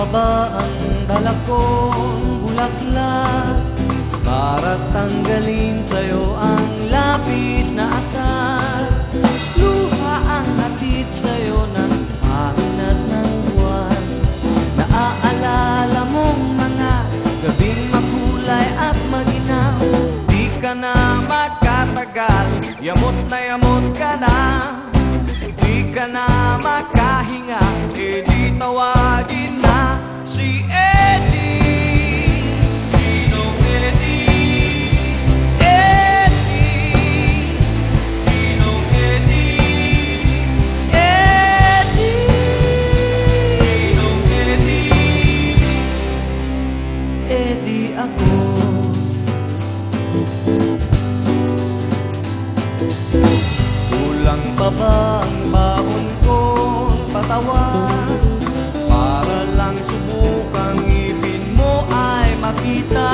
pa ba ang dala kong bulaklak para tanggalin sa'yo ang labis na asal? Luha ang hatid sa'yo ng hangin at ng buwan. Naaalala mong mga gabing makulay at maginaw. Di ka na magkatagal, yamot na yamot ka na. Di ka na makahinga, e di tawagin na si Eddie. Sinong Eddie? Eddie. Sinong Eddie? Eddie. Sinong Eddie? Eddie ako. Kulang pa ba ang baon kong patawan para lang subukang ngipin mo ay makita?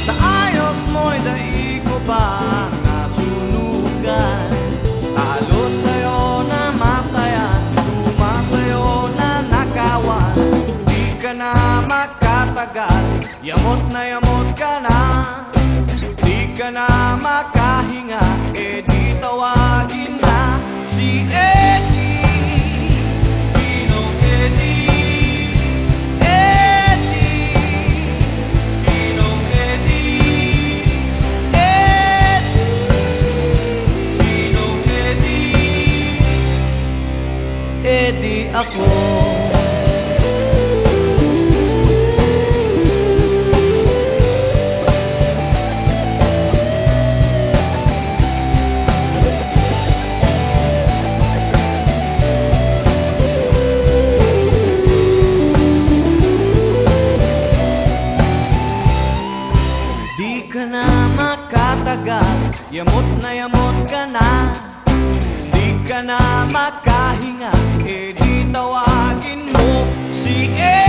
Sa ayos mo'y daig ko ba nasunugan? Talo sa'yo na matayan, tuma sa'yo na nakawan. Di ka na makatagal, yamot na yamot ka na. Di ka na makahinga, e di tawagin na si Eddie. Sinong Eddie? Eddie. Sinong Eddie? Eddie. Sinong Eddie? Eddie ako. Di ka na makatagal, yamot na yamot ka na. Di ka na makahinga, e di tawagin mo si Eddie.